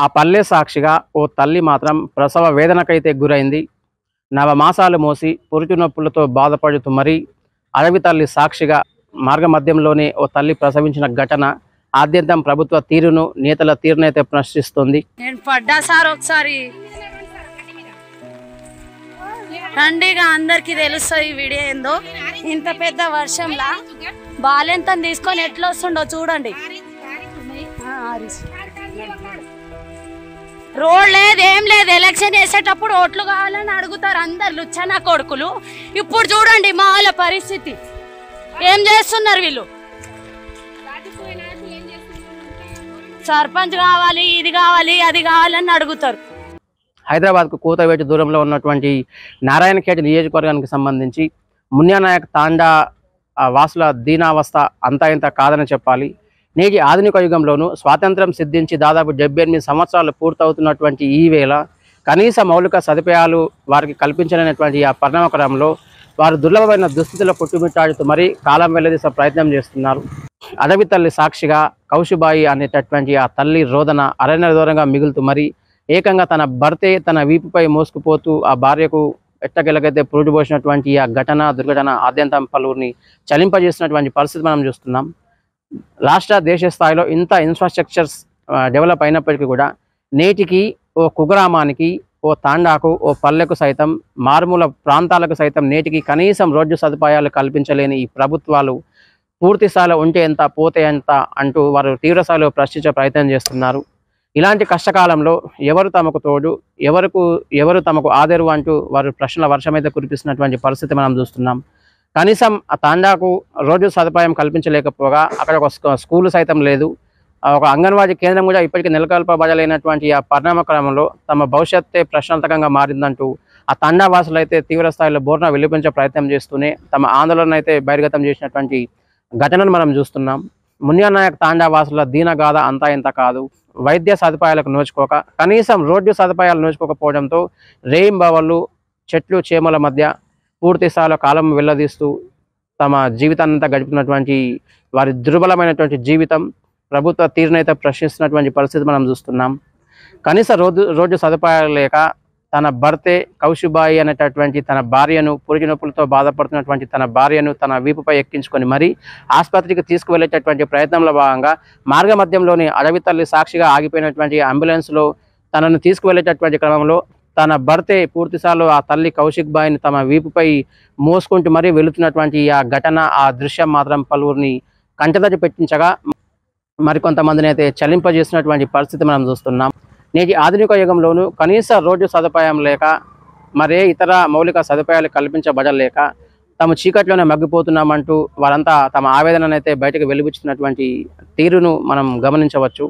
ఆ పల్లె సాక్షిగా ఓ తల్లి మాత్రం ప్రసవ వేదనకైతే గురైంది. నవమాసాలు మోసి పురుటి నొప్పులతో బాధపడుతూ మరీ అడవి తల్లి సాక్షిగా మార్గమధ్యంలోనే ఓ తల్లి ప్రసవించిన ఘటన ఆద్యంతం ప్రభుత్వ తీరును, నేతల తీరునైతే ప్రశ్నిస్తుంది. నేను పడ్డా సార్ ఒకసారి రండిగా అందరికి తెలుస్తుంది ఈ వీడియో ఏందో. ఇంత పెద్ద వర్షంలా బాలెంత తీసుకొని ఎట్లా వస్తుండో చూడండి. రోడ్ లేదు, ఏం లేదు. ఎలక్షన్ చేసేటప్పుడు ఓట్లు కావాలని అడుగుతారు అందరు లుచ్చన కొడుకులు. ఇప్పుడు చూడండి మా వాళ్ళ పరిస్థితి ఏం చేస్తున్నారు వీళ్ళు. సర్పంచ్ కావాలి, ఇది కావాలి, అది కావాలని అడుగుతారు. హైదరాబాద్కు కూతవేటి దూరంలో ఉన్నటువంటి నారాయణఖేడ్ నియోజకవర్గానికి సంబంధించి మున్యానాయక్ తాండా వాసుల దీనావస్థ అంతా ఇంత కాదని చెప్పాలి. నేటి ఆధునిక యుగంలోనూ స్వాతంత్రం సిద్ధించి దాదాపు 78 సంవత్సరాలు పూర్తవుతున్నటువంటి ఈ వేళ కనీస మౌలిక సదుపాయాలు వారికి కల్పించలేనటువంటి ఆ పరిణామక్రమంలో వారు దుర్లభమైన దుస్థితిలో కొట్టుమిట్టాడుతూ మరీ కాలం వెల్లదీసే ప్రయత్నం చేస్తున్నారు. అడవి తల్లి సాక్షిగా కౌశిబాయి అనేటటువంటి ఆ తల్లి రోదన అరణ్య దూరంగా మిగులుతూ మరీ ఏకంగా తన భర్తే తన వీపుపై మోసుకుపోతూ ఆ భార్యకు ఎట్టకెలకైతే పురుడు పోసినటువంటి ఆ దుర్ఘటన ఆద్యంతం పలువురిని చలింపజేసినటువంటి పరిస్థితి మనం చూస్తున్నాం. రాష్ట్ర దేశ స్థాయిలో ఇంత ఇన్ఫ్రాస్ట్రక్చర్స్ డెవలప్ అయినప్పటికీ కూడా నేటికి ఓ కుగ్రామానికి, ఓ తాండాకు, ఓ పల్లెకు సైతం, మారుమూల ప్రాంతాలకు సైతం నేటికి కనీసం రోడ్డు సదుపాయాలు కల్పించలేని ఈ ప్రభుత్వాలు పూర్తి స్థాయిలో ఉంటే ఎంత, పోతే ఎంత అంటూ వారు తీవ్ర స్థాయిలో ప్రశ్నించే ప్రయత్నం చేస్తున్నారు. ఇలాంటి కష్టకాలంలో ఎవరు తమకు తోడు, ఎవరు తమకు ఆదరు అంటూ వారు ప్రశ్నల వర్షమైతే కురిపిస్తున్నటువంటి పరిస్థితి మనం చూస్తున్నాం. కనీసం ఆ తాండాకు రోడ్డు సదుపాయం కల్పించలేకపోగా అక్కడ ఒక స్కూలు సైతం లేదు, ఒక అంగన్వాడీ కేంద్రం కూడా ఇప్పటికీ నెలకొల్పబడలేనటువంటి ఆ పరిణామక్రమంలో తమ భవిష్యత్తే ప్రశ్నార్థకంగా మారిందంటూ ఆ తాండా వాసులు అయితే తీవ్ర స్థాయిలో బోర్న వెలిపించే ప్రయత్నం చేస్తూనే తమ ఆందోళన అయితే బహిర్గతం చేసినటువంటి ఘటనను మనం చూస్తున్నాం. మున్యానాయక్ తాండా వాసుల దీనగాథ అంతా ఇంత కాదు. వైద్య సదుపాయాలకు నోచుకోక, కనీసం రోడ్డు సదుపాయాలు నోచుకోకపోవడంతో రేయింబవళ్ళు చెట్లు చేమల మధ్య పూర్తి స్థాయిలో కాలం వెళ్ళదీస్తూ తమ జీవితాన్నంతా గడుపుతున్నటువంటి వారి దుర్బలమైనటువంటి జీవితం ప్రభుత్వ తీరునైతే ప్రశ్నిస్తున్నటువంటి పరిస్థితి మనం చూస్తున్నాం. కనీస రోడ్డు సదుపాయాలు లేక తన భర్తే కౌశిబాయి అనేటటువంటి తన భార్యను, పురుటి నొప్పులతో బాధపడుతున్నటువంటి తన భార్యను తన వీపుపై ఎక్కించుకొని మరీ ఆసుపత్రికి తీసుకువెళ్ళేటటువంటి ప్రయత్నంలో భాగంగా మార్గమధ్యంలోని అడవి తల్లి సాక్షిగా ఆగిపోయినటువంటి అంబులెన్స్లో తనను తీసుకువెళ్ళేటటువంటి క్రమంలో తన భర్తే పూర్తిసార్లు ఆ తల్లి కౌశిక్ బాయిని తమ వీపుపై మోసుకుంటూ మరీ వెళుతున్నటువంటి ఆ ఘటన, ఆ దృశ్యం మాత్రం పలువురిని కంటతడి పెట్టించగా మరికొంతమందిని అయితే చలింపజేసినటువంటి పరిస్థితి మనం చూస్తున్నాం. నేటి ఆధునిక యుగంలోనూ కనీస రోడ్డు సదుపాయం లేక, మరే ఇతర మౌలిక సదుపాయాలు కల్పించబడలేక తాము చీకట్లోనే మగ్గిపోతున్నామంటూ వారంతా తమ ఆవేదననైతే బయటకు వెలుబుచ్చుతున్నటువంటి తీరును మనం గమనించవచ్చు.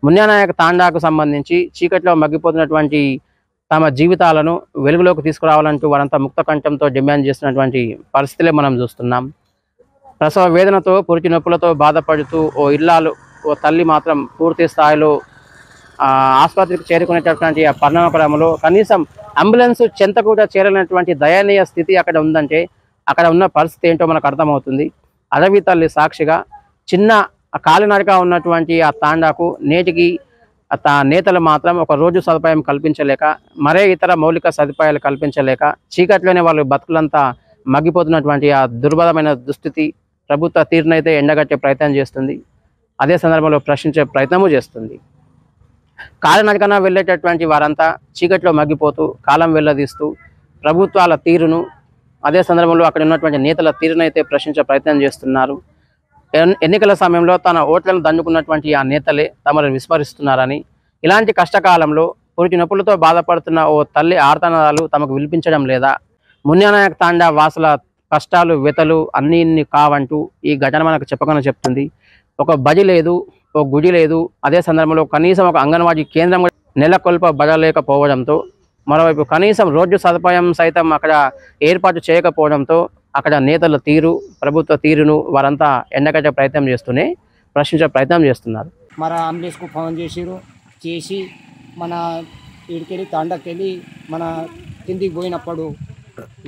మున్యానాయక్ తాండాకు సంబంధించి చీకట్లో మగ్గిపోతున్నటువంటి తమ జీవితాలను వెలుగులోకి తీసుకురావాలంటూ వారంతా ముక్త కంఠంతో డిమాండ్ చేస్తున్నటువంటి పరిస్థితులే మనం చూస్తున్నాం. ప్రసవ వేదనతో, పురుటి నొప్పులతో బాధపడుతూ ఓ తల్లి మాత్రం పూర్తి స్థాయిలో ఆసుపత్రికి చేరుకునేటటువంటి ఆ పరిణామక్రమంలో కనీసం అంబులెన్స్ చెంత కూడా చేరలేనటువంటి దయనీయ స్థితి అక్కడ ఉందంటే అక్కడ ఉన్న పరిస్థితి ఏంటో మనకు అర్థమవుతుంది. అడవి తల్లి సాక్షిగా చిన్న కాలినడక ఉన్నటువంటి ఆ తాండాకు నేటికి నేతలు మాత్రం ఒక రోజు సదుపాయం కల్పించలేక, మరే ఇతర మౌలిక సదుపాయాలు కల్పించలేక చీకట్లోనే వాళ్ళు బతుకులంతా మగ్గిపోతున్నటువంటి ఆ దుర్భరమైన దుస్థితి ప్రభుత్వ తీరునైతే ఎండగట్టే ప్రయత్నం చేస్తుంది. అదే సందర్భంలో ప్రశ్నించే ప్రయత్నము చేస్తుంది. కాలినడకన వెళ్ళేటటువంటి వారంతా చీకట్లో మగ్గిపోతూ కాలం వెళ్ళదీస్తూ ప్రభుత్వాల తీరును, అదే సందర్భంలో అక్కడ ఉన్నటువంటి నేతల తీరునైతే ప్రశ్నించే ప్రయత్నం చేస్తున్నారు. ఎన్నికల సమయంలో తన ఓట్లను దండుకున్నటువంటి ఆ నేతలే తమను విస్మరిస్తున్నారని, ఇలాంటి కష్టకాలంలో పురుటి నొప్పులతో బాధపడుతున్న ఓ తల్లి ఆర్తనాదాలు తమకు వినిపించడం లేదా, మున్యానాయక్ తాండా వాసుల కష్టాలు, వ్యతలు అన్నీ కావంటూ ఈ ఘటన మనకు చెప్పకుండా చెప్తుంది. ఒక బడి లేదు, ఒక గుడి లేదు, అదే సందర్భంలో కనీసం ఒక అంగన్వాడీ కేంద్రం నెలకొల్పబడలేకపోవడంతో, మరోవైపు కనీసం రోడ్డు సదుపాయం సైతం అక్కడ ఏర్పాటు చేయకపోవడంతో అక్కడ నేతల తీరు, ప్రభుత్వ తీరును వారంతా ఎండగట్టే ప్రయత్నం చేస్తూనే ప్రశ్నించే ప్రయత్నం చేస్తున్నారు. మన అంబులెన్స్కు ఫోన్ చేసి మన ఇడికెళ్ళి తాండకెళ్ళి మన కిందికి పోయినప్పుడు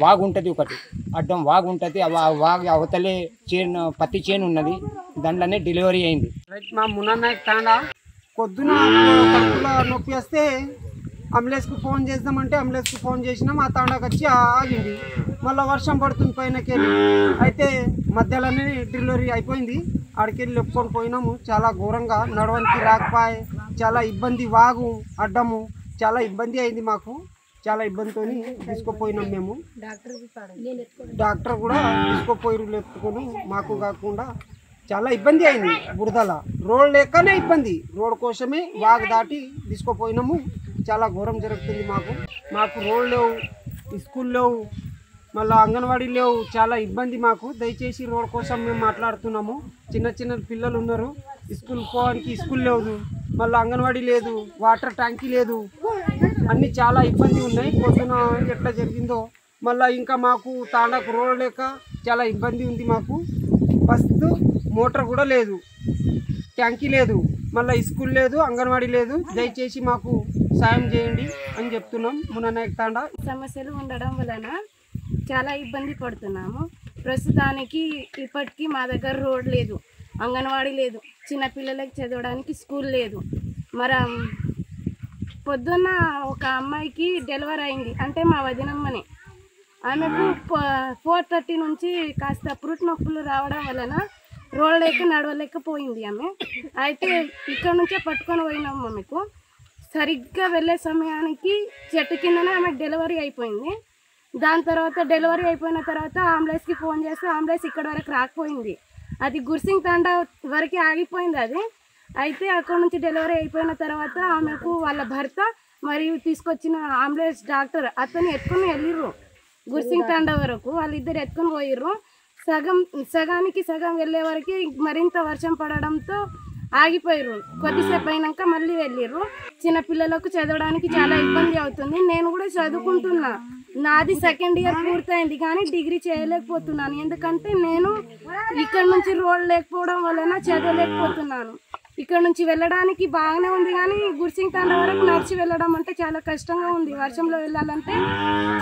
వాగు ఉంటుంది, ఒకటి అడ్డం వాగు ఉంటుంది. ఆ వాగు అవతలే పత్తి చేను ఉన్నది, దాంట్లోనే డెలివరీ అయింది. మా మున్నానాయక్ తాండా పొద్దున కడుపులో నొప్పి వస్తే అంబులెన్స్కి ఫోన్ చేద్దామంటే అంబులెన్స్కి ఫోన్ చేసినాం, ఆ తాండాకి వచ్చి ఆగింది. మళ్ళీ వర్షం పడుతుంది పైనకెళ్ళి, అయితే మధ్యలోనే డెలివరీ అయిపోయింది. ఆడికెళ్ళి చెప్పుకొని పోయినాము. చాలా ఘోరంగా నడవడానికి రాకపోయే, చాలా ఇబ్బంది, వాగు అడ్డము, చాలా ఇబ్బంది అయింది మాకు. చాలా ఇబ్బందితో తీసుకుపోయినాం మేము. డాక్టర్ కూడా తీసుకుపోయి లేపుకొని మాకు కాకుండా చాలా ఇబ్బంది అయింది. బురదల రోడ్ లేకనే ఇబ్బంది, రోడ్ కోసమే వాగు దాటి తీసుకుపోయినాము. చాలా ఘోరం జరుగుతుంది మాకు రోడ్ లేవు, స్కూల్ లేవు, మళ్ళీ అంగన్వాడీ లేవు, చాలా ఇబ్బంది మాకు. దయచేసి రోడ్ కోసం మేము మాట్లాడుతున్నాము. చిన్న చిన్న పిల్లలు ఉన్నారు, స్కూల్ పోవడానికి స్కూల్ లేదు, మళ్ళీ అంగన్వాడీ లేదు, వాటర్ ట్యాంకీ లేదు, అన్నీ చాలా ఇబ్బంది ఉన్నాయి. పొద్దున ఎట్లా జరిగిందో మళ్ళీ ఇంకా మాకు తాండాకు రోడ్ లేక చాలా ఇబ్బంది ఉంది మాకు. ఫస్ట్ మోటార్ కూడా లేదు, ట్యాంకీ లేదు, మళ్ళీ స్కూల్ లేదు, అంగన్వాడీ లేదు. దయచేసి మాకు సాయం చేయండి అని చెప్తున్నాం. మున్నానాయక్ తాండా సమస్యలు ఉండడం వలన చాలా ఇబ్బంది పడుతున్నాము. ప్రస్తుతానికి ఇప్పటికీ మా దగ్గర రోడ్ లేదు, అంగన్వాడీ లేదు, చిన్నపిల్లలకి చదవడానికి స్కూల్ లేదు. మరి పొద్దున్న ఒక అమ్మాయికి డెలివరీ అయింది, అంటే మా వదినమ్మని. ఆమెకు 4:30 నుంచి కాస్త పురుటి నొప్పులు రావడం వలన రోడ్ లేక నడవలేకపోయింది ఆమె. అయితే ఇక్కడ నుంచే పట్టుకొని పోయినాము. ఆమెకు సరిగ్గా వెళ్ళే సమయానికి చెట్టు కిందనే ఆమెకు డెలివరీ అయిపోయింది. దాని తర్వాత డెలివరీ అయిపోయిన తర్వాత అంబులెన్స్కి ఫోన్ చేస్తే అంబులెన్స్ ఇక్కడ వరకు రాకపోయింది. అది గుర్సింగ్ తాండా వరకు ఆగిపోయింది అది. అయితే అక్కడ నుంచి డెలివరీ అయిపోయిన తర్వాత ఆమెకు వాళ్ళ భర్త మరియు తీసుకొచ్చిన అంబులెన్స్ డాక్టర్ అతను ఎత్తుకొని వెళ్ళిర్రు గుర్సింగ్ తాండా వరకు. వాళ్ళిద్దరు ఎత్తుకొని పోయిర్రు. సగానికి సగం వెళ్ళే వరకు మరింత వర్షం పడడంతో ఆగిపోయారు. కొద్దిసేపు అయినాక మళ్ళీ వెళ్ళిర్రు. చిన్నపిల్లలకు చదవడానికి చాలా ఇబ్బంది అవుతుంది. నేను కూడా చదువుకుంటున్నా, నాది 2nd ఇయర్ పూర్తయింది, కానీ డిగ్రీ చేయలేకపోతున్నాను. ఎందుకంటే నేను ఇక్కడ నుంచి రోడ్ లేకపోవడం వలన చదవలేకపోతున్నాను. ఇక్కడ నుంచి వెళ్ళడానికి బాగానే ఉంది, కానీ గుర్సింగ్ తాండా వరకు నడిచి వెళ్ళడం అంటే చాలా కష్టంగా ఉంది. వర్షంలో వెళ్ళాలంటే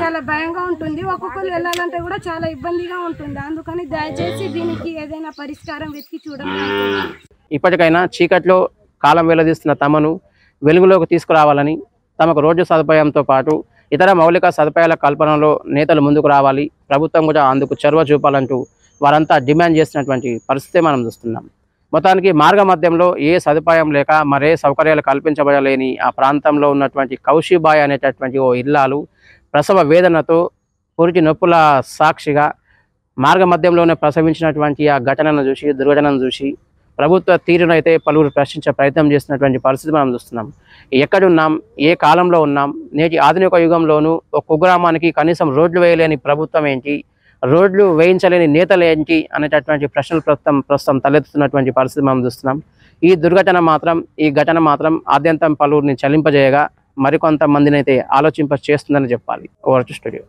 చాలా భయంగా ఉంటుంది, ఒక్కొక్కరు వెళ్ళాలంటే కూడా చాలా ఇబ్బందిగా ఉంటుంది. అందుకని దయచేసి దీనికి ఏదైనా పరిష్కారం వెతికి చూడండి. ఇప్పటికైనా చీకట్లో కాలం వెల్లదీస్తున్న తమను వెలుగులోకి తీసుకురావాలని, తమకు రోడ్డు సదుపాయంతో పాటు ఇతర మౌలిక సదుపాయాల కల్పనలో నేతలు ముందుకు రావాలి, ప్రభుత్వం కూడా అందుకు చొరవ చూపాలంటూ వారంతా డిమాండ్ చేసినటువంటి పరిస్థితి మనం చూస్తున్నాం. మొత్తానికి మార్గ మధ్యంలో ఏ సదుపాయం లేక మరే సౌకర్యాలు కల్పించబడలేని ఆ ప్రాంతంలో ఉన్నటువంటి కౌశిబాయ్ అనేటటువంటి ఓ ఇల్లాలు ప్రసవ వేదనతో పురిటి నొప్పుల సాక్షిగా మార్గ మధ్యంలోనే ప్రసవించినటువంటి ఆ ఘటనను చూసి, దుర్ఘటనను చూసి ప్రభుత్వ తీరునైతే పలువురు ప్రశ్నించే ప్రయత్నం చేస్తున్నటువంటి పరిస్థితి మనం చూస్తున్నాం. ఎక్కడున్నాం, ఏ కాలంలో ఉన్నాం, నేటి ఆధునిక యుగంలోనూ ఒక కుగ్రామానికి కనీసం రోడ్లు వేయలేని ప్రభుత్వం ఏంటి, రోడ్లు వేయించలేని నేతలు ఏంటి అనేటటువంటి ప్రశ్నలు ప్రస్తుతం తలెత్తుతున్నటువంటి పరిస్థితి మనం చూస్తున్నాం. ఈ ఘటన మాత్రం ఆద్యంతం పలువురిని చలింపజేయగా మరికొంతమందిని అయితే ఆలోచింప చేస్తుందని చెప్పాలి. Over to studio.